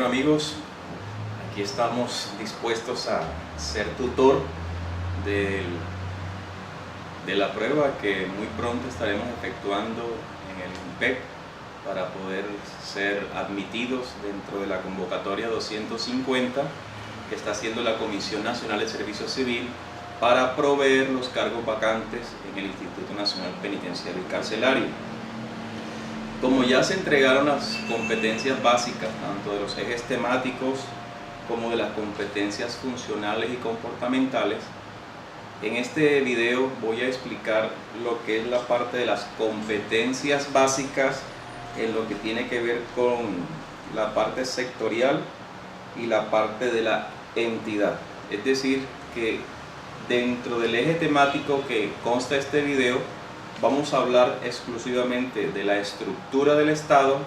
amigos, aquí estamos dispuestos a ser tutor de la prueba que muy pronto estaremos efectuando en el INPEC para poder ser admitidos dentro de la convocatoria 250 que está haciendo la Comisión Nacional de Servicio Civil para proveer los cargos vacantes en el Instituto Nacional Penitenciario y Carcelario. Como ya se entregaron las competencias básicas, tanto de los ejes temáticos como de las competencias funcionales y comportamentales, en este video voy a explicar lo que es la parte de las competencias básicas en lo que tiene que ver con la parte sectorial y la parte de la entidad. Es decir, que dentro del eje temático que consta este video, vamos a hablar exclusivamente de la estructura del Estado,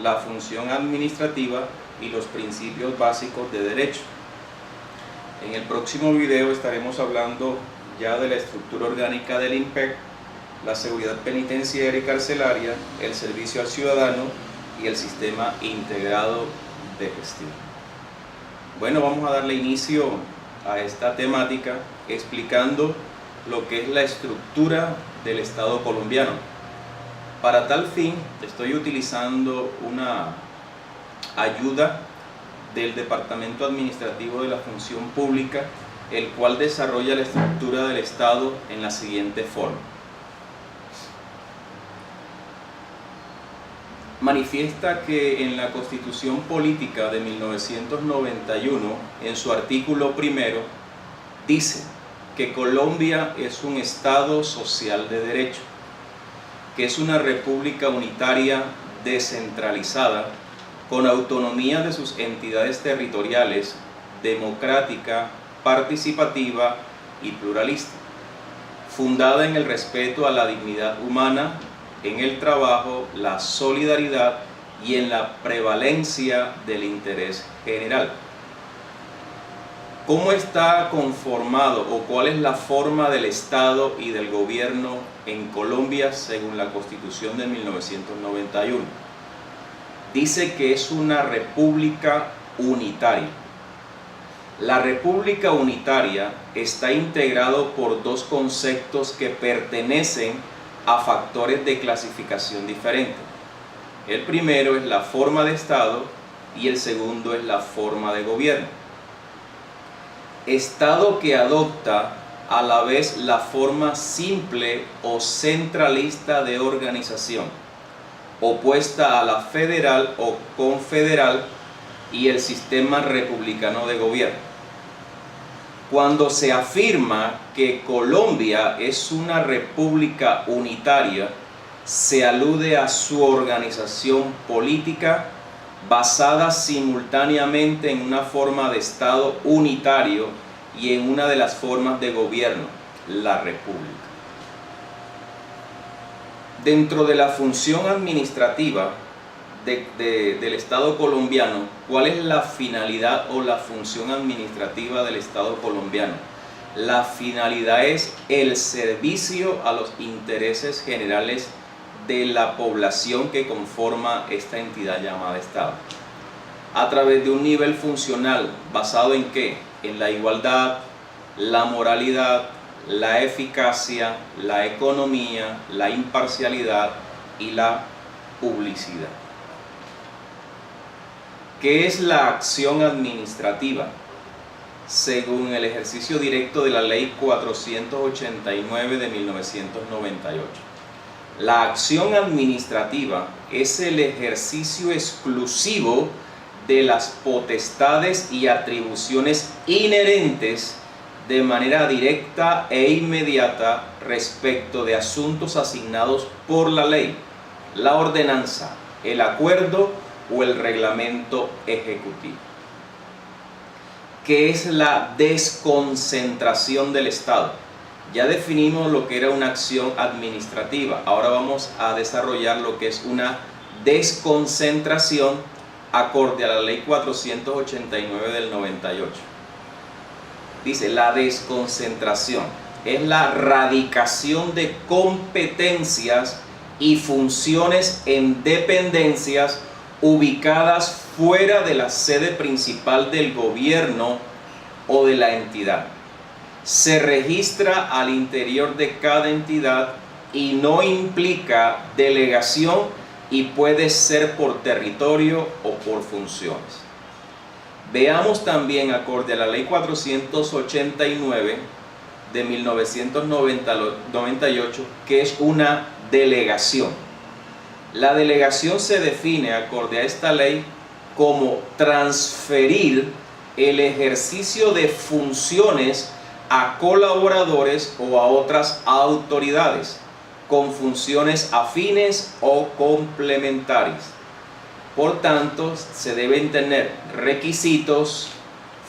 la función administrativa y los principios básicos de derecho. En el próximo video estaremos hablando ya de la estructura orgánica del INPEC, la seguridad penitenciaria y carcelaria, el servicio al ciudadano y el sistema integrado de gestión. Bueno, vamos a darle inicio a esta temática explicando lo que es la estructura del Estado colombiano. Para tal fin estoy utilizando una ayuda del Departamento Administrativo de la Función Pública, el cual desarrolla la estructura del Estado en la siguiente forma. Manifiesta que en la Constitución Política de 1991, en su artículo primero, dice que Colombia es un Estado social de derecho, que es una república unitaria descentralizada, con autonomía de sus entidades territoriales, democrática, participativa y pluralista, fundada en el respeto a la dignidad humana, en el trabajo, la solidaridad y en la prevalencia del interés general. ¿Cómo está conformado o cuál es la forma del Estado y del gobierno en Colombia según la Constitución de 1991? Dice que es una república unitaria. La república unitaria está integrado por dos conceptos que pertenecen a factores de clasificación diferentes. El primero es la forma de Estado y el segundo es la forma de gobierno. Estado que adopta a la vez la forma simple o centralista de organización, opuesta a la federal o confederal y el sistema republicano de gobierno. Cuando se afirma que Colombia es una república unitaria, se alude a su organización política basada simultáneamente en una forma de Estado unitario y en una de las formas de gobierno, la república. Dentro de la función administrativa del Estado colombiano, ¿cuál es la finalidad o la función administrativa del Estado colombiano? La finalidad es el servicio a los intereses generales de la población que conforma esta entidad llamada Estado, a través de un nivel funcional basado en ¿qué? En la igualdad, la moralidad, la eficacia, la economía, la imparcialidad y la publicidad. ¿Qué es la acción administrativa? Según el ejercicio directo de la Ley 489 de 1998. La acción administrativa es el ejercicio exclusivo de las potestades y atribuciones inherentes de manera directa e inmediata respecto de asuntos asignados por la ley, la ordenanza, el acuerdo o el reglamento ejecutivo. ¿Qué es la desconcentración del Estado? Ya definimos lo que era una acción administrativa. Ahora vamos a desarrollar lo que es una desconcentración acorde a la Ley 489 del 98. Dice, la desconcentración es la radicación de competencias y funciones en dependencias ubicadas fuera de la sede principal del gobierno o de la entidad. Se registra al interior de cada entidad y no implica delegación y puede ser por territorio o por funciones. Veamos también, acorde a la Ley 489 de 1998, que es una delegación. La delegación se define, acorde a esta ley, como transferir el ejercicio de funciones a colaboradores o a otras autoridades con funciones afines o complementarias. Por tanto, se deben tener requisitos,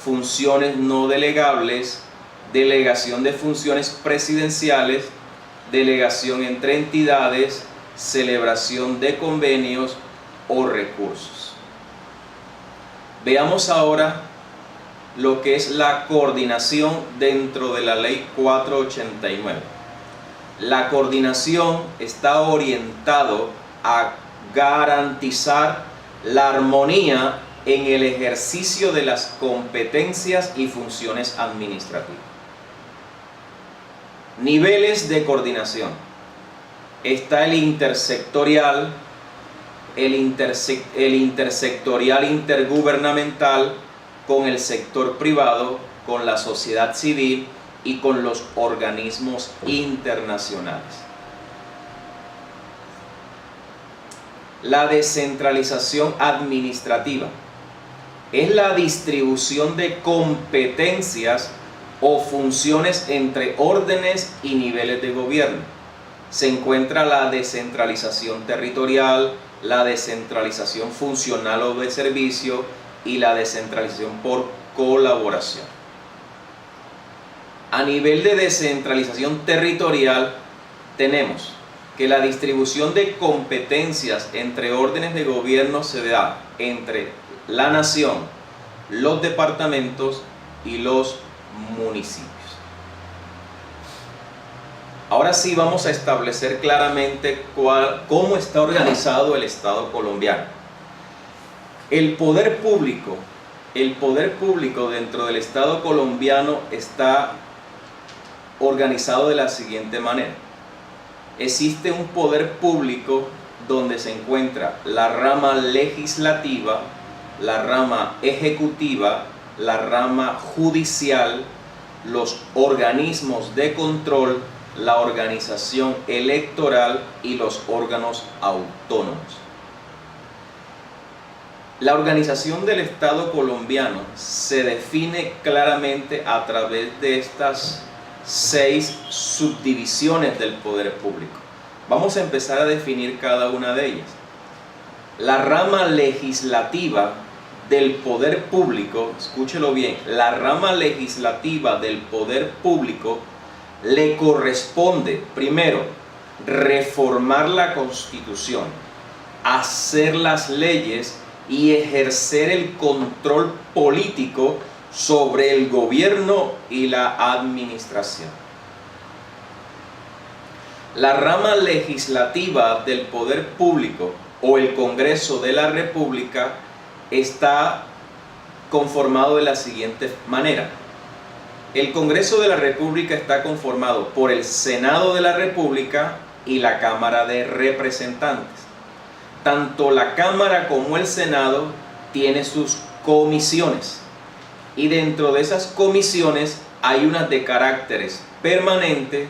funciones no delegables, delegación de funciones presidenciales, delegación entre entidades, celebración de convenios o recursos. Veamos ahora lo que es la coordinación dentro de la Ley 489. La coordinación está orientado a garantizar la armonía en el ejercicio de las competencias y funciones administrativas. Niveles de coordinación. Está el intersectorial, el intersectorial intergubernamental con el sector privado, con la sociedad civil y con los organismos internacionales. La descentralización administrativa es la distribución de competencias o funciones entre órdenes y niveles de gobierno. Se encuentra la descentralización territorial, la descentralización funcional o de servicio y la descentralización por colaboración. A nivel de descentralización territorial tenemos que la distribución de competencias entre órdenes de gobierno se da entre la nación, los departamentos y los municipios. Ahora sí vamos a establecer claramente cómo está organizado el Estado colombiano. El poder público dentro del Estado colombiano está organizado de la siguiente manera. Existe un poder público donde se encuentra la rama legislativa, la rama ejecutiva, la rama judicial, los organismos de control, la organización electoral y los órganos autónomos. La organización del Estado colombiano se define claramente a través de estas 6 subdivisiones del poder público. Vamos a empezar a definir cada una de ellas. La rama legislativa del poder público, escúchelo bien, la rama legislativa del poder público le corresponde, primero, reformar la Constitución, hacer las leyes y ejercer el control político sobre el gobierno y la administración. La rama legislativa del poder público o el Congreso de la República está conformado de la siguiente manera. El Congreso de la República está conformado por el Senado de la República y la Cámara de Representantes. Tanto la Cámara como el Senado tienen sus comisiones. Y dentro de esas comisiones hay unas de caracteres permanente,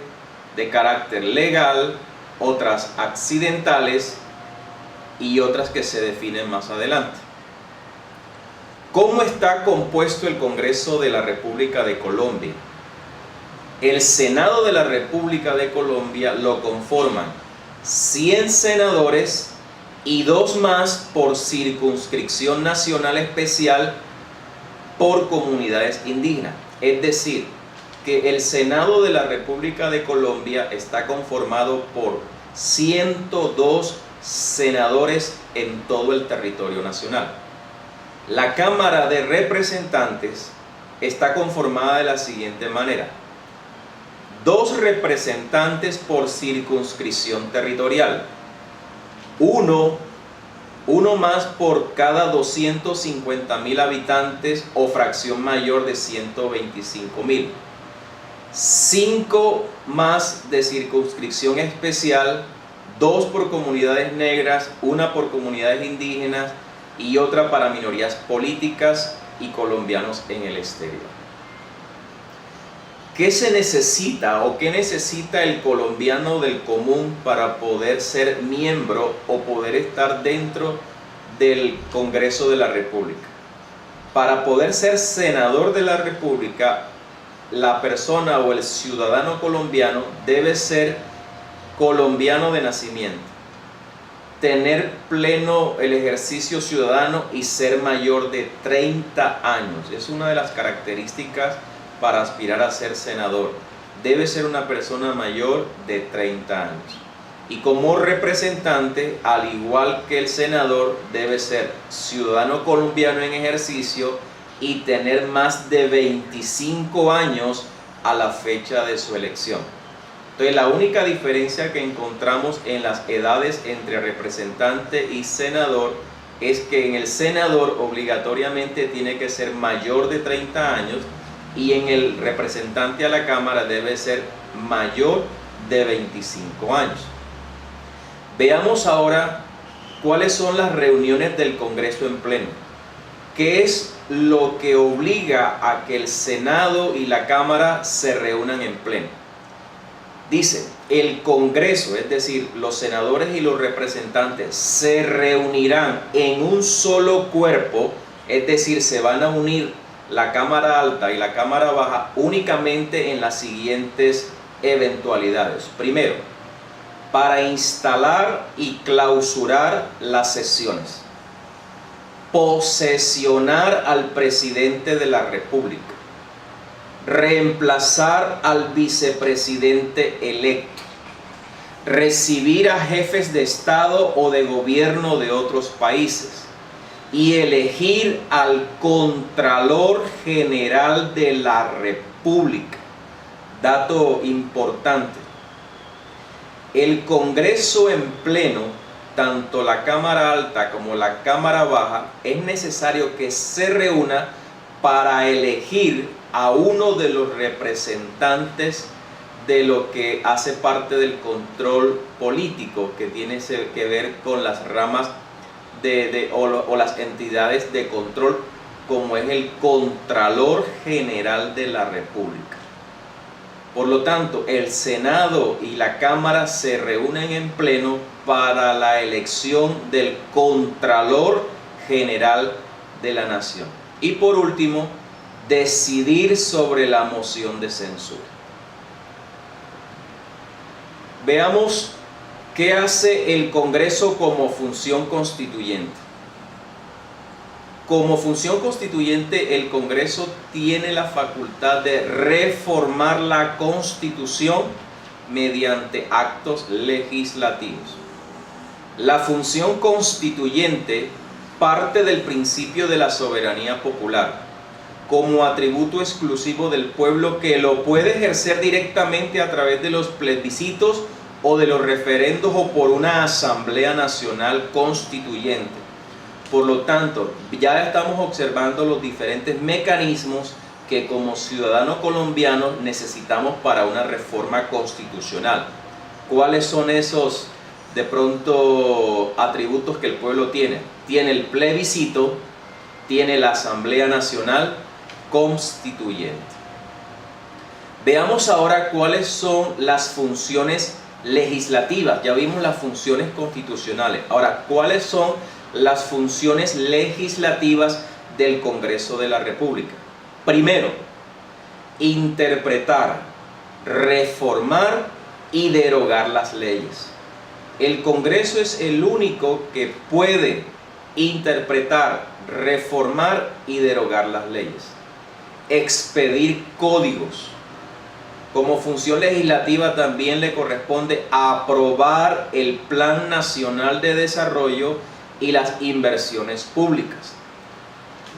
de carácter legal, otras accidentales y otras que se definen más adelante. ¿Cómo está compuesto el Congreso de la República de Colombia? El Senado de la República de Colombia lo conforman 100 senadores y 2 más por circunscripción nacional especial por comunidades indígenas. Es decir, que el Senado de la República de Colombia está conformado por 102 senadores en todo el territorio nacional. La Cámara de Representantes está conformada de la siguiente manera: 2 representantes por circunscripción territorial, 1 uno más por cada 250.000 habitantes o fracción mayor de 125.000. 5 más de circunscripción especial, 2 por comunidades negras, 1 por comunidades indígenas y otra para minorías políticas y colombianos en el exterior. ¿Qué se necesita o qué necesita el colombiano del común para poder ser miembro o poder estar dentro del Congreso de la República? Para poder ser senador de la República, la persona o el ciudadano colombiano debe ser colombiano de nacimiento, tener pleno el ejercicio ciudadano y ser mayor de 30 años. Es una de las características para aspirar a ser senador. Debe ser una persona mayor de 30 años. Y como representante, al igual que el senador, debe ser ciudadano colombiano en ejercicio y tener más de 25 años a la fecha de su elección. Entonces, la única diferencia que encontramos en las edades entre representante y senador es que en el senador obligatoriamente tiene que ser mayor de 30 años y en el representante a la Cámara debe ser mayor de 25 años. Veamos ahora cuáles son las reuniones del Congreso en pleno. ¿Qué es lo que obliga a que el Senado y la Cámara se reúnan en pleno? Dice, el Congreso, es decir, los senadores y los representantes se reunirán en un solo cuerpo, es decir, se van a unir la Cámara Alta y la Cámara Baja únicamente en las siguientes eventualidades. Primero, para instalar y clausurar las sesiones. Posesionar al presidente de la República. Reemplazar al vicepresidente electo. Recibir a jefes de Estado o de gobierno de otros países. Y elegir al Contralor General de la República. Dato importante. El Congreso en pleno, tanto la Cámara Alta como la Cámara Baja, es necesario que se reúna para elegir a uno de los representantes de lo que hace parte del control político, que tiene que ver con las ramas o las entidades de control, como es el Contralor General de la República. Por lo tanto, el Senado y la Cámara se reúnen en pleno para la elección del Contralor General de la Nación. Y por último, decidir sobre la moción de censura. Veamos qué hace el Congreso como función constituyente. Como función constituyente, el Congreso tiene la facultad de reformar la Constitución mediante actos legislativos. La función constituyente parte del principio de la soberanía popular como atributo exclusivo del pueblo, que lo puede ejercer directamente a través de los plebiscitos o de los referendos o por una asamblea nacional constituyente. Por lo tanto, ya estamos observando los diferentes mecanismos que como ciudadanos colombianos necesitamos para una reforma constitucional. ¿Cuáles son esos, de pronto, atributos que el pueblo tiene? Tiene el plebiscito, tiene la Asamblea Nacional Constituyente. Veamos ahora cuáles son las funciones legislativas. Ya vimos las funciones constitucionales. Ahora, ¿cuáles son las funciones legislativas del Congreso de la República? Primero, interpretar, reformar y derogar las leyes. El Congreso es el único que puede interpretar, reformar y derogar las leyes. Expedir códigos. Como función legislativa también le corresponde aprobar el Plan Nacional de Desarrollo y las inversiones públicas,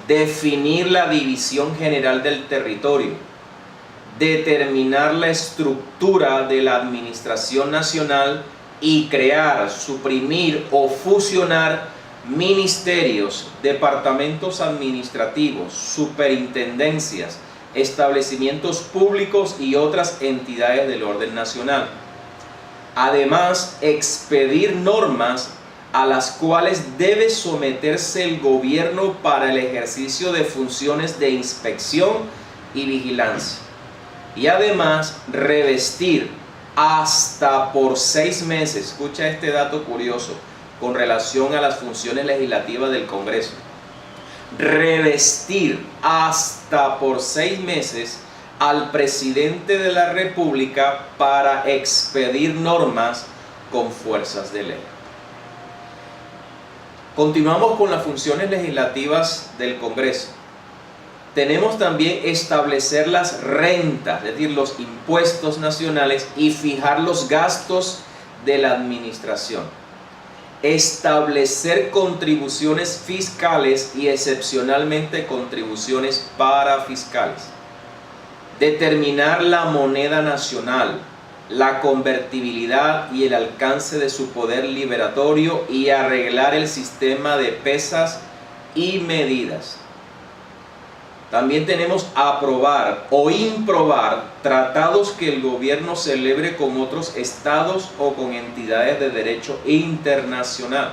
definir la división general del territorio, determinar la estructura de la administración nacional y crear, suprimir o fusionar ministerios, departamentos administrativos, superintendencias, establecimientos públicos y otras entidades del orden nacional. Además, expedir normas a las cuales debe someterse el gobierno para el ejercicio de funciones de inspección y vigilancia. Y además, revestir hasta por 6 meses, escucha este dato curioso, con relación a las funciones legislativas del Congreso. Revestir hasta por 6 meses al presidente de la República para expedir normas con fuerzas de ley. Continuamos con las funciones legislativas del Congreso. Tenemos también establecer las rentas, es decir, los impuestos nacionales, y fijar los gastos de la administración. Establecer contribuciones fiscales y excepcionalmente contribuciones parafiscales. Determinar la moneda nacional, la convertibilidad y el alcance de su poder liberatorio y arreglar el sistema de pesas y medidas. También tenemos aprobar o improbar tratados que el gobierno celebre con otros estados o con entidades de derecho internacional.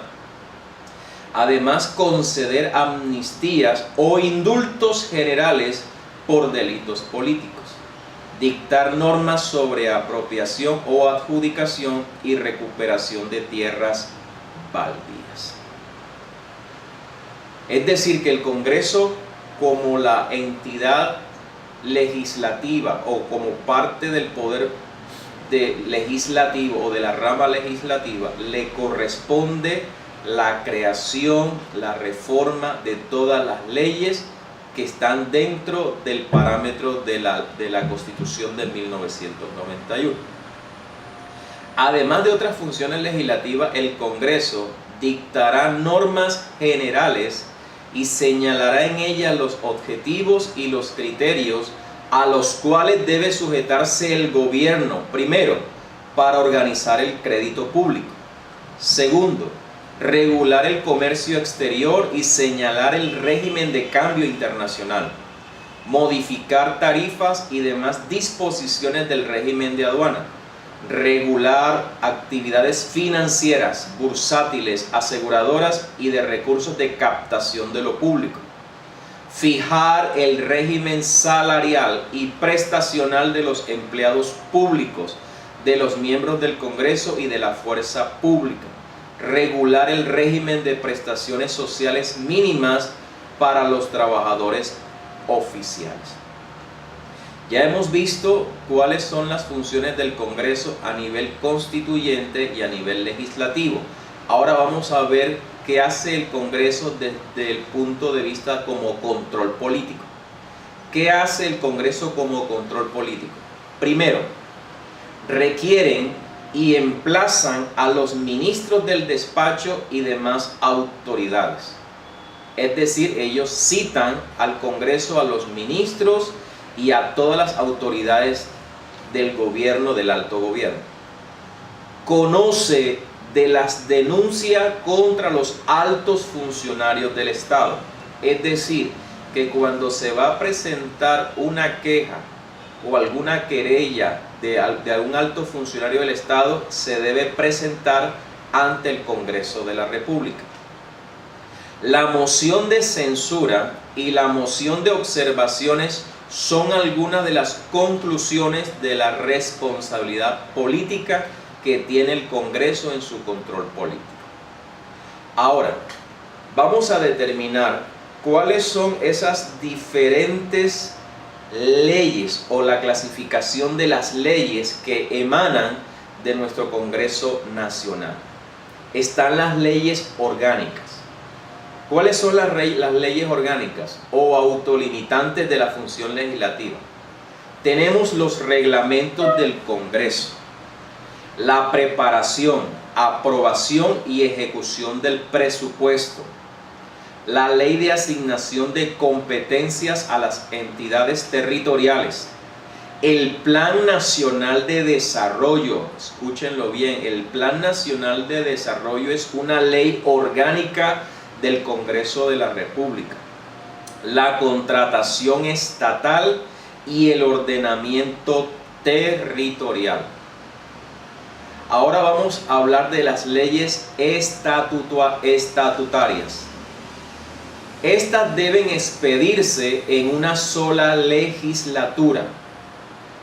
Además, conceder amnistías o indultos generales por delitos políticos. Dictar normas sobre apropiación o adjudicación y recuperación de tierras baldías. Es decir, que el Congreso, como la entidad legislativa o como parte del poder legislativo o de la rama legislativa, le corresponde la creación, la reforma de todas las leyes que están dentro del parámetro de la Constitución de 1991. Además de otras funciones legislativas, el Congreso dictará normas generales y señalará en ellas los objetivos y los criterios a los cuales debe sujetarse el gobierno, primero, para organizar el crédito público. Segundo, regular el comercio exterior y señalar el régimen de cambio internacional, modificar tarifas y demás disposiciones del régimen de aduana, regular actividades financieras, bursátiles, aseguradoras y de recursos de captación de lo público, fijar el régimen salarial y prestacional de los empleados públicos, de los miembros del Congreso y de la fuerza pública, regular el régimen de prestaciones sociales mínimas para los trabajadores oficiales. Ya hemos visto cuáles son las funciones del Congreso a nivel constituyente y a nivel legislativo. Ahora vamos a ver qué hace el Congreso desde el punto de vista como control político. ¿Qué hace el Congreso como control político? Primero, requieren y emplazan a los ministros del despacho y demás autoridades. Es decir, ellos citan al Congreso a los ministros y a todas las autoridades del gobierno, del alto gobierno. Conoce de las denuncias contra los altos funcionarios del Estado. Es decir, que cuando se va a presentar una queja o alguna querella de algún alto funcionario del Estado, se debe presentar ante el Congreso de la República. La moción de censura y la moción de observaciones son algunas de las conclusiones de la responsabilidad política que tiene el Congreso en su control político. Ahora, vamos a determinar cuáles son esas diferentes leyes o la clasificación de las leyes que emanan de nuestro Congreso Nacional. Están las leyes orgánicas. ¿Cuáles son las leyes orgánicas o autolimitantes de la función legislativa? Tenemos los reglamentos del Congreso, la preparación, aprobación y ejecución del presupuesto, la ley de asignación de competencias a las entidades territoriales, el Plan Nacional de Desarrollo. Escúchenlo bien, el Plan Nacional de Desarrollo es una ley orgánica del Congreso de la República: la contratación estatal y el ordenamiento territorial. Ahora vamos a hablar de las leyes estatutarias. Estas deben expedirse en una sola legislatura.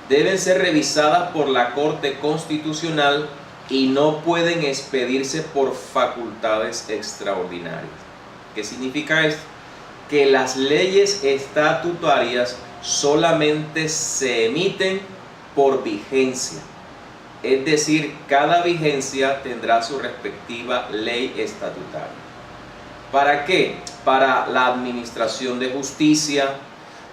Deben ser revisadas por la Corte Constitucional y no pueden expedirse por facultades extraordinarias. ¿Qué significa esto? Que las leyes estatutarias solamente se emiten por vigencia. Es decir, cada vigencia tendrá su respectiva ley estatutaria. ¿Para qué? Para la administración de justicia,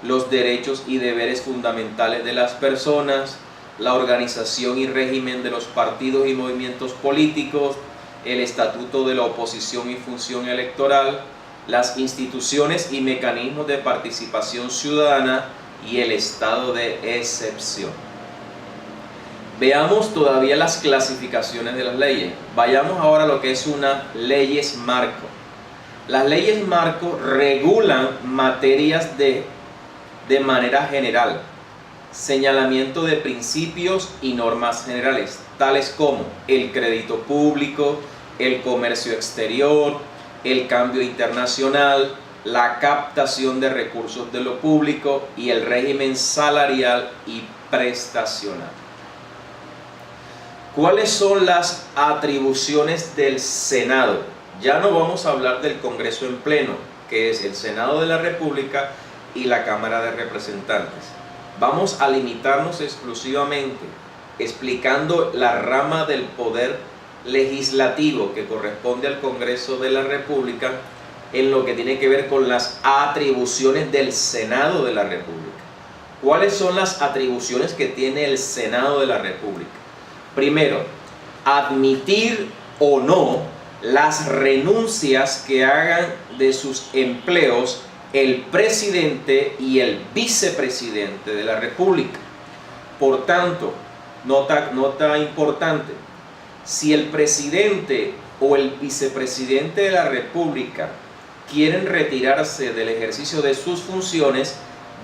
los derechos y deberes fundamentales de las personas, la organización y régimen de los partidos y movimientos políticos, el estatuto de la oposición y función electoral, las instituciones y mecanismos de participación ciudadana y el estado de excepción. Veamos todavía las clasificaciones de las leyes. Vayamos ahora a lo que es unas leyes marco. Las leyes marco regulan materias de manera general, señalamiento de principios y normas generales, tales como el crédito público, el comercio exterior, el cambio internacional, la captación de recursos de lo público y el régimen salarial y prestacional. ¿Cuáles son las atribuciones del Senado? Ya no vamos a hablar del Congreso en pleno, que es el Senado de la República y la Cámara de Representantes. Vamos a limitarnos exclusivamente explicando la rama del poder legislativo que corresponde al Congreso de la República en lo que tiene que ver con las atribuciones del Senado de la República. ¿Cuáles son las atribuciones que tiene el Senado de la República? Primero, admitir o no las renuncias que hagan de sus empleos el presidente y el vicepresidente de la República. Por tanto, nota importante, si el presidente o el vicepresidente de la República quieren retirarse del ejercicio de sus funciones,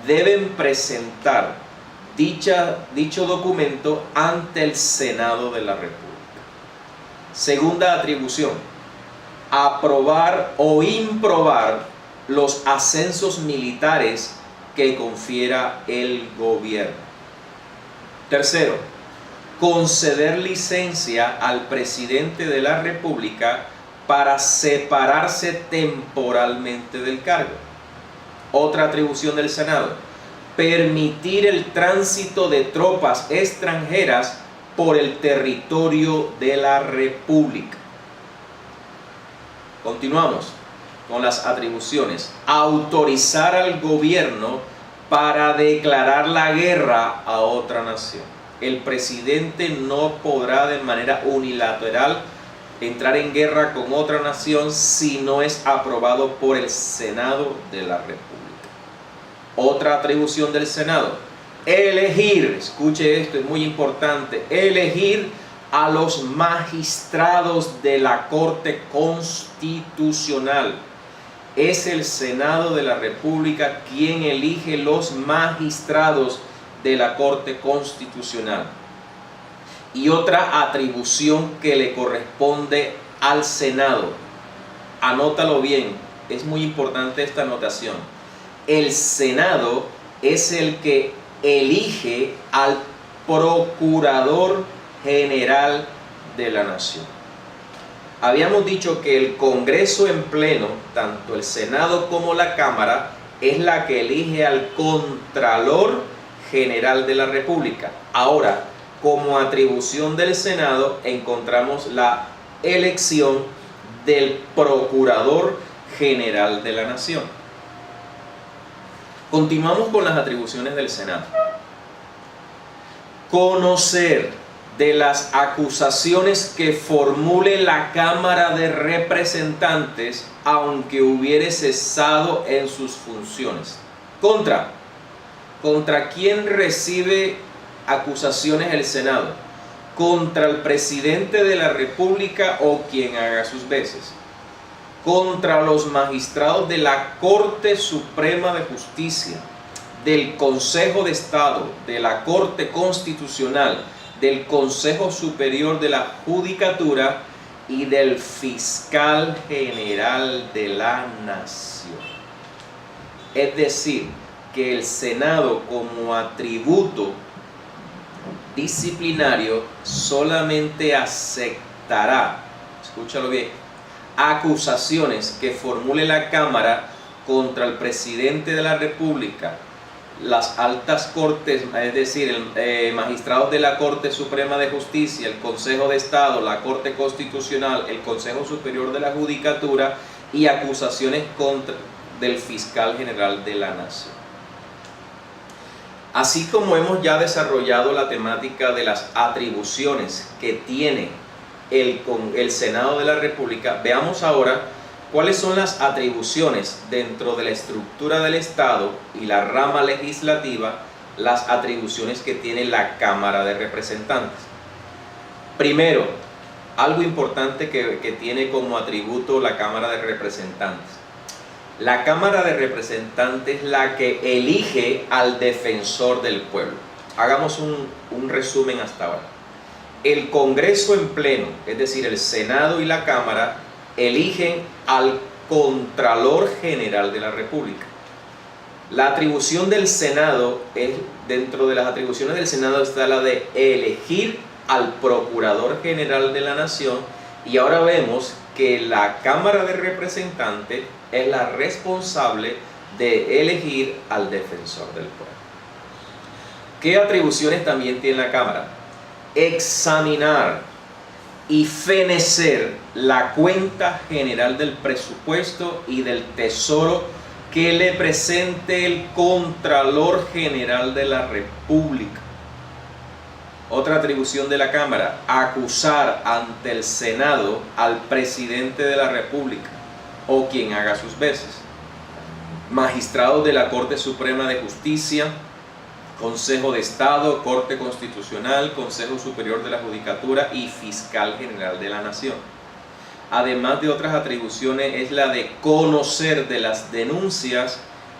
deben presentar dicho documento ante el Senado de la República. Segunda atribución: aprobar o improbar los ascensos militares que confiera el gobierno. Tercero, conceder licencia al presidente de la República para separarse temporalmente del cargo. Otra atribución del Senado: permitir el tránsito de tropas extranjeras por el territorio de la República. Continuamos con las atribuciones: autorizar al gobierno para declarar la guerra a otra nación. El presidente no podrá de manera unilateral entrar en guerra con otra nación si no es aprobado por el Senado de la República. Otra atribución del Senado: elegir, escuche esto, es muy importante, elegir a los magistrados de la Corte Constitucional. Es el Senado de la República quien elige los magistrados de la Corte Constitucional. Y otra atribución que le corresponde al Senado, anótalo bien, es muy importante esta anotación: el Senado es el que elige al Procurador General de la Nación. Habíamos dicho que el Congreso en pleno, tanto el Senado como la Cámara, es la que elige al Contralor General de la República. Ahora, como atribución del Senado, encontramos la elección del Procurador General de la Nación. Continuamos con las atribuciones del Senado. Conocer de las acusaciones que formule la Cámara de Representantes, aunque hubiere cesado en sus funciones. ¿Contra quién recibe acusaciones el Senado? ¿Contra el presidente de la República o quien haga sus veces? contra los magistrados de la Corte Suprema de Justicia, del Consejo de Estado, de la Corte Constitucional, del Consejo Superior de la Judicatura y del Fiscal General de la Nación. Es decir, que el Senado, como atributo disciplinario, solamente aceptará, escúchalo bien, acusaciones que formule la Cámara contra el presidente de la República, las altas cortes, es decir, magistrados de la Corte Suprema de Justicia, el Consejo de Estado, la Corte Constitucional, el Consejo Superior de la Judicatura y acusaciones contra del Fiscal General de la Nación. Así como hemos ya desarrollado la temática de las atribuciones que tiene el Senado de la República, veamos ahora cuáles son las atribuciones dentro de la estructura del Estado y la rama legislativa, las atribuciones que tiene la Cámara de Representantes. Primero, algo importante que tiene como atributo la Cámara de Representantes. La Cámara de Representantes es la que elige al defensor del pueblo. Hagamos un resumen hasta ahora. El Congreso en pleno, es decir, el Senado y la Cámara, eligen al Contralor General de la República. La atribución del Senado, dentro de las atribuciones del Senado está la de elegir al Procurador General de la Nación, y ahora vemos que la Cámara de Representantes es la responsable de elegir al defensor del pueblo. ¿Qué atribuciones también tiene la Cámara? Examinar y fenecer la cuenta general del presupuesto y del tesoro que le presente el Contralor General de la República. Otra atribución de la Cámara, acusar ante el Senado al presidente de la República o quien haga sus veces, magistrados de la Corte Suprema de Justicia, Consejo de Estado, Corte Constitucional, Consejo Superior de la Judicatura y Fiscal General de la Nación. Además de otras atribuciones, es la de conocer de las denuncias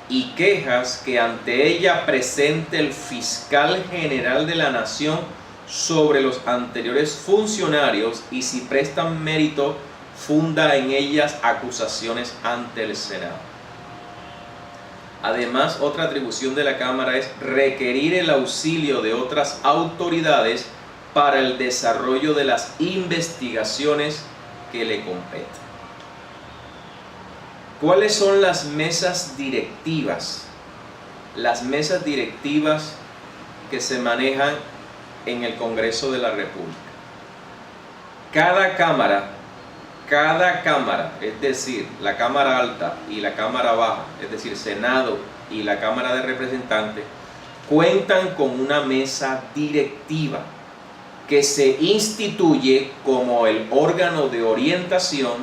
y quejas que ante ella presente el Fiscal General de la Nación sobre los anteriores funcionarios y, si prestan mérito, funda en ellas acusaciones ante el Senado. Además, otra atribución de la Cámara es requerir el auxilio de otras autoridades para el desarrollo de las investigaciones que le competen. ¿Cuáles son las mesas directivas? Las mesas directivas que se manejan en el Congreso de la República. Cada cámara, es decir, la Cámara Alta y la Cámara Baja, es decir, Senado y la Cámara de Representantes, cuentan con una mesa directiva que se instituye como el órgano de orientación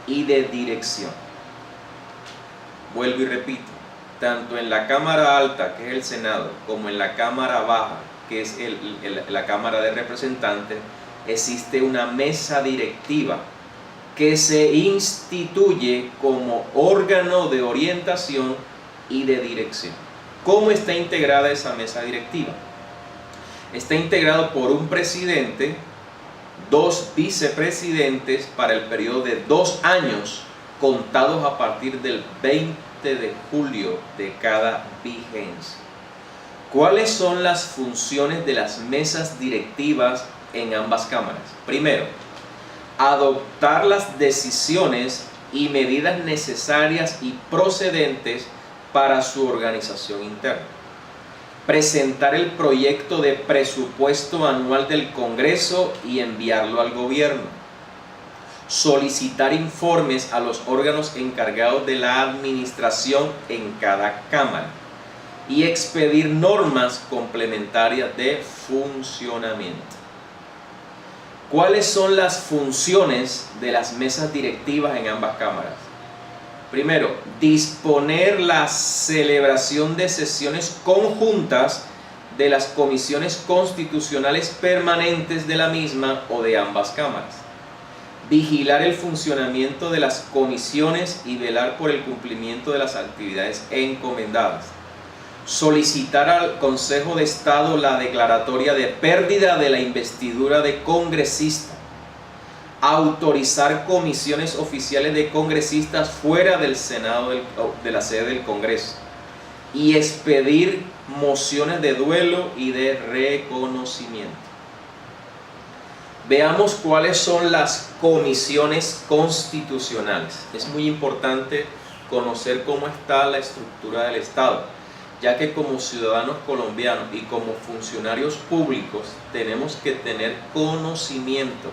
y de dirección. Vuelvo y repito, tanto en la Cámara Alta, que es el Senado, como en la Cámara Baja, que es la Cámara de Representantes, existe una mesa directiva que se instituye como órgano de orientación y de dirección. ¿Cómo está integrada esa mesa directiva? Está integrado por un presidente, 2 vicepresidentes para el periodo de 2 años, contados a partir del 20 de julio de cada vigencia. ¿Cuáles son las funciones de las mesas directivas en ambas cámaras? Primero, adoptar las decisiones y medidas necesarias y procedentes para su organización interna. Presentar el proyecto de presupuesto anual del Congreso y enviarlo al gobierno. Solicitar informes a los órganos encargados de la administración en cada cámara. Y expedir normas complementarias de funcionamiento. ¿Cuáles son las funciones de las mesas directivas en ambas cámaras? Primero, disponer la celebración de sesiones conjuntas de las comisiones constitucionales permanentes de la misma o de ambas cámaras. vigilar el funcionamiento de las comisiones y velar por el cumplimiento de las actividades encomendadas, solicitar al Consejo de Estado la declaratoria de pérdida de la investidura de congresista, autorizar comisiones oficiales de congresistas fuera del Senado de la sede del Congreso y expedir mociones de duelo y de reconocimiento. Veamos cuáles son las comisiones constitucionales. Es muy importante conocer cómo está la estructura del Estado, ya que como ciudadanos colombianos y como funcionarios públicos tenemos que tener conocimiento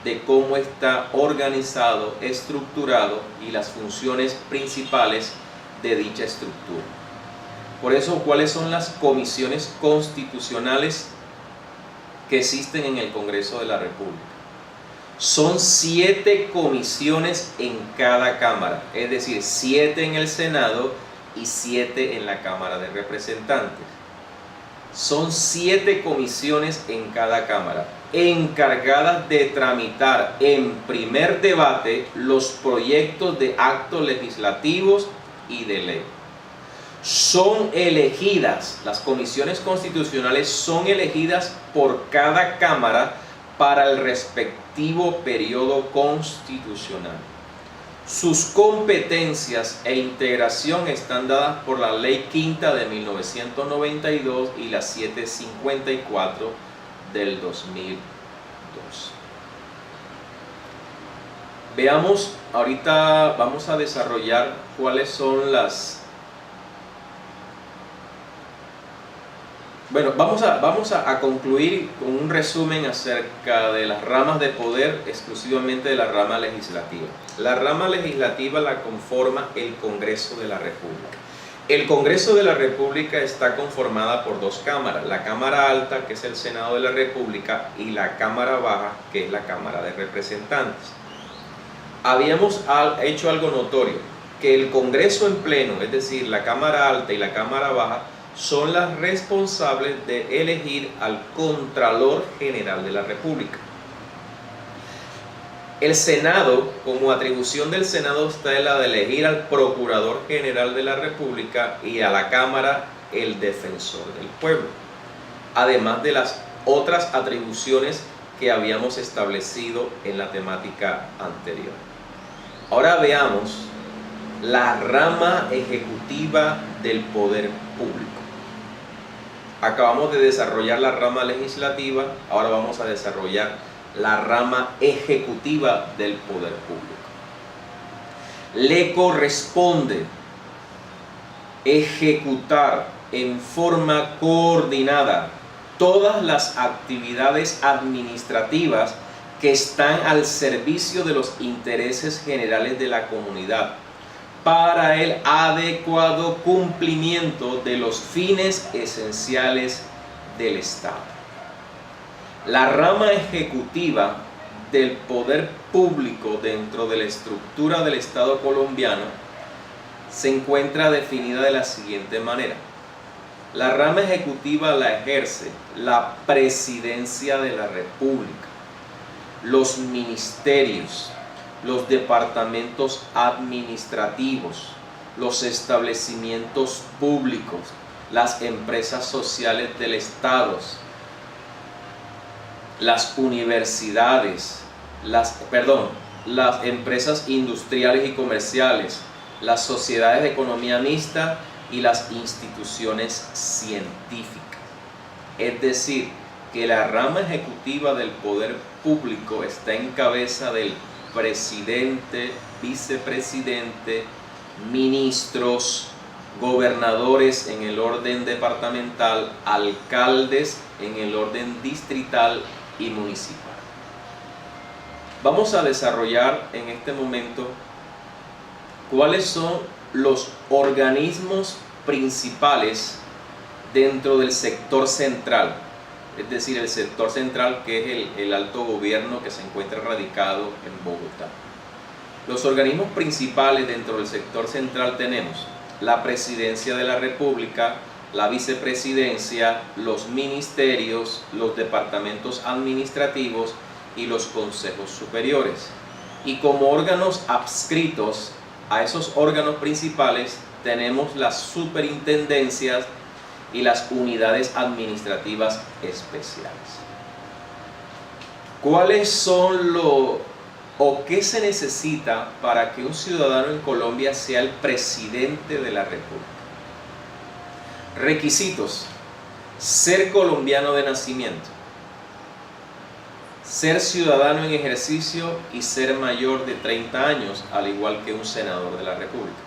de cómo está organizado, estructurado y las funciones principales de dicha estructura. Por eso, ¿cuáles son las comisiones constitucionales que existen en el Congreso de la República? Son 7 comisiones en cada cámara, es decir, 7 en el Senado y 7 en la Cámara de Representantes. Son 7 comisiones en cada cámara, encargadas de tramitar en primer debate los proyectos de actos legislativos y de ley. Son elegidas, las comisiones constitucionales son elegidas por cada cámara para el respectivo periodo constitucional. Sus competencias e integración están dadas por la Ley Quinta de 1992 y la 754 del 2002. Veamos, ahorita vamos a desarrollar cuáles son las... Bueno, vamos a concluir con un resumen acerca de las ramas de poder, exclusivamente de la rama legislativa. La rama legislativa la conforma el Congreso de la República. El Congreso de la República está conformada por 2 cámaras, la Cámara Alta, que es el Senado de la República, y la Cámara Baja, que es la Cámara de Representantes. Habíamos hecho algo notorio, que el Congreso en pleno, es decir, la Cámara Alta y la Cámara Baja, son las responsables de elegir al Contralor General de la República. El Senado, como atribución del Senado, está en la de elegir al Procurador General de la República y a la Cámara el Defensor del Pueblo, además de las otras atribuciones que habíamos establecido en la temática anterior. Ahora veamos la rama ejecutiva del poder público. Acabamos de desarrollar la rama legislativa, ahora vamos a desarrollar la rama ejecutiva del poder público. Le corresponde ejecutar en forma coordinada todas las actividades administrativas que están al servicio de los intereses generales de la comunidad, para el adecuado cumplimiento de los fines esenciales del Estado. La rama ejecutiva del poder público dentro de la estructura del Estado colombiano se encuentra definida de la siguiente manera. La rama ejecutiva la ejerce la Presidencia de la República, los ministerios, los departamentos administrativos, los establecimientos públicos, las empresas sociales del Estado, las universidades, las empresas industriales y comerciales, las sociedades de economía mixta y las instituciones científicas. Es decir, que la rama ejecutiva del poder público está en cabeza del presidente, vicepresidente, ministros, gobernadores en el orden departamental, alcaldes en el orden distrital y municipal. Vamos a desarrollar en este momento cuáles son los organismos principales dentro del sector central, es decir, el sector central, que es el alto gobierno que se encuentra radicado en Bogotá. Los organismos principales dentro del sector central tenemos la Presidencia de la República, la Vicepresidencia, los ministerios, los departamentos administrativos y los consejos superiores. Y como órganos adscritos a esos órganos principales tenemos las superintendencias y las unidades administrativas especiales. ¿Cuáles son o qué se necesita para que un ciudadano en Colombia sea el presidente de la República? Requisitos: ser colombiano de nacimiento, ser ciudadano en ejercicio y ser mayor de 30 años, al igual que un senador de la República.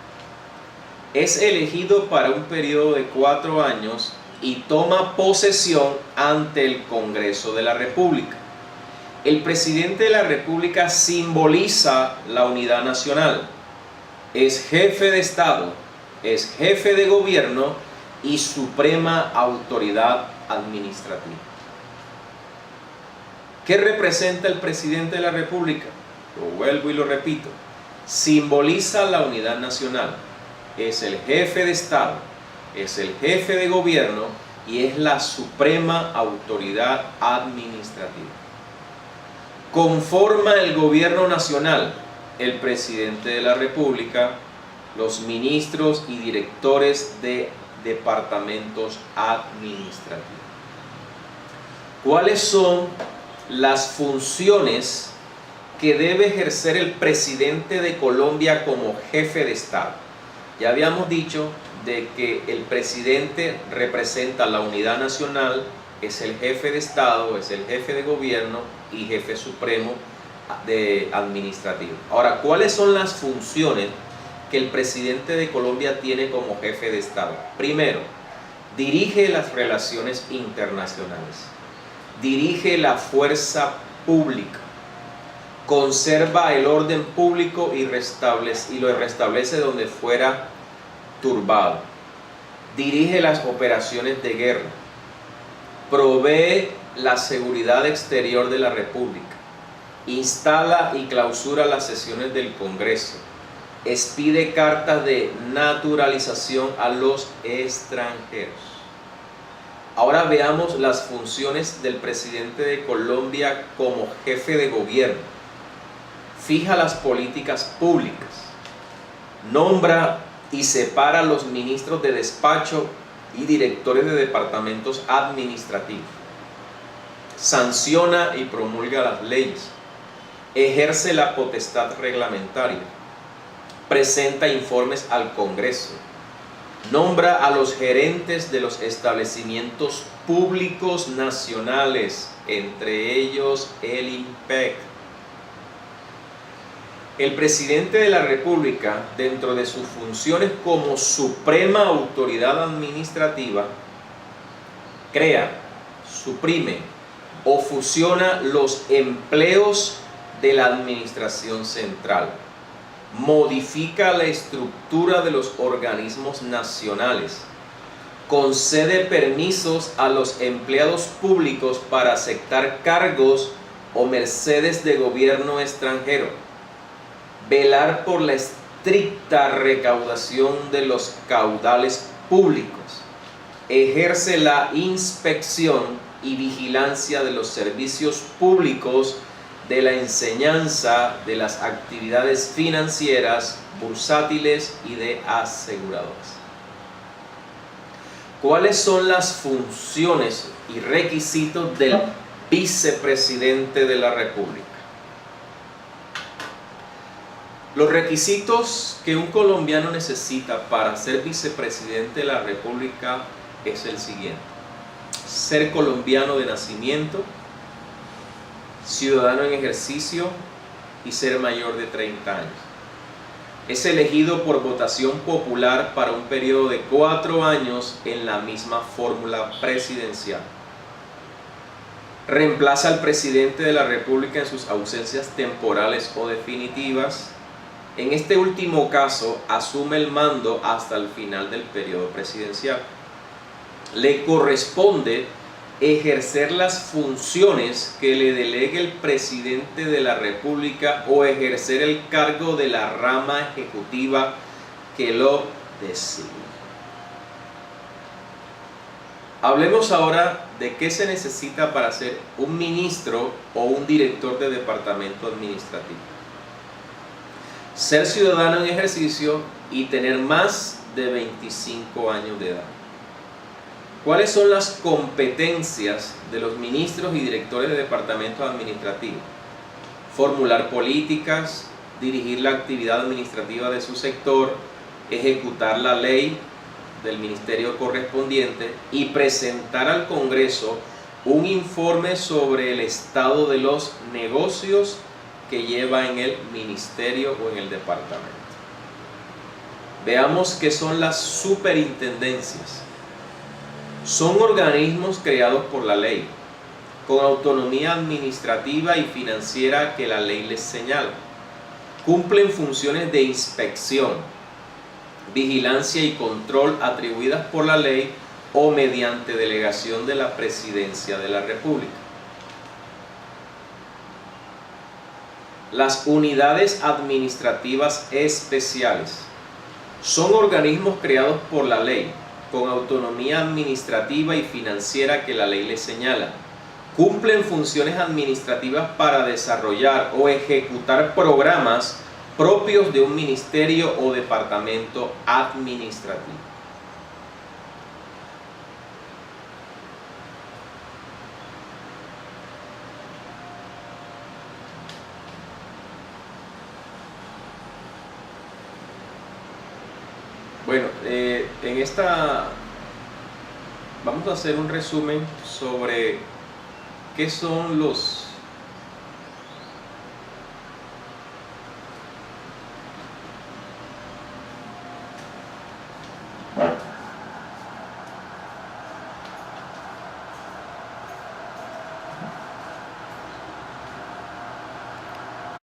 Es elegido para un periodo de 4 años y toma posesión ante el Congreso de la República. El presidente de la República simboliza la unidad nacional. Es jefe de Estado, es jefe de gobierno y suprema autoridad administrativa. ¿Qué representa el presidente de la República? Lo vuelvo y lo repito. Simboliza la unidad nacional. Es el jefe de Estado, es el jefe de gobierno y es la suprema autoridad administrativa. Conforma el gobierno nacional el presidente de la República, los ministros y directores de departamentos administrativos. ¿Cuáles son las funciones que debe ejercer el presidente de Colombia como jefe de Estado? Ya habíamos dicho de que el presidente representa la unidad nacional, es el jefe de Estado, es el jefe de gobierno y jefe supremo administrativo. Ahora, ¿cuáles son las funciones que el presidente de Colombia tiene como jefe de Estado? Primero, dirige las relaciones internacionales, dirige la fuerza pública, conserva el orden público y lo restablece donde fuera turbado, dirige las operaciones de guerra, provee la seguridad exterior de la República, instala y clausura las sesiones del Congreso, expide cartas de naturalización a los extranjeros. Ahora veamos las funciones del presidente de Colombia como jefe de gobierno. Fija las políticas públicas, nombra y separa a los ministros de despacho y directores de departamentos administrativos, sanciona y promulga las leyes, ejerce la potestad reglamentaria, presenta informes al Congreso, nombra a los gerentes de los establecimientos públicos nacionales, entre ellos el IMPEC. El presidente de la República, dentro de sus funciones como suprema autoridad administrativa, crea, suprime o fusiona los empleos de la administración central, modifica la estructura de los organismos nacionales, concede permisos a los empleados públicos para aceptar cargos o mercedes de gobierno extranjero, velar por la estricta recaudación de los caudales públicos, ejerce la inspección y vigilancia de los servicios públicos, de la enseñanza, de las actividades financieras, bursátiles y de aseguradoras. ¿Cuáles son las funciones y requisitos del vicepresidente de la República? Los requisitos que un colombiano necesita para ser vicepresidente de la República es el siguiente: ser colombiano de nacimiento, ciudadano en ejercicio y ser mayor de 30 años. Es elegido por votación popular para un periodo de 4 años en la misma fórmula presidencial. Reemplaza al presidente de la República en sus ausencias temporales o definitivas. En este último caso, asume el mando hasta el final del periodo presidencial. Le corresponde ejercer las funciones que le delegue el presidente de la República o ejercer el cargo de la rama ejecutiva que lo designe. Hablemos ahora de qué se necesita para ser un ministro o un director de departamento administrativo. ser ciudadano en ejercicio y tener más de 25 años de edad. ¿Cuáles son las competencias de los ministros y directores de departamentos administrativos? Formular políticas, dirigir la actividad administrativa de su sector, ejecutar la ley del ministerio correspondiente y presentar al Congreso un informe sobre el estado de los negocios que lleva en el ministerio o en el departamento. Veamos qué son las superintendencias. Son organismos creados por la ley, con autonomía administrativa y financiera que la ley les señala. Cumplen funciones de inspección, vigilancia y control atribuidas por la ley o mediante delegación de la Presidencia de la República. Las unidades administrativas especiales son organismos creados por la ley, con autonomía administrativa y financiera que la ley les señala. Cumplen funciones administrativas para desarrollar o ejecutar programas propios de un ministerio o departamento administrativo. Bueno, en esta vamos a hacer un resumen sobre qué son los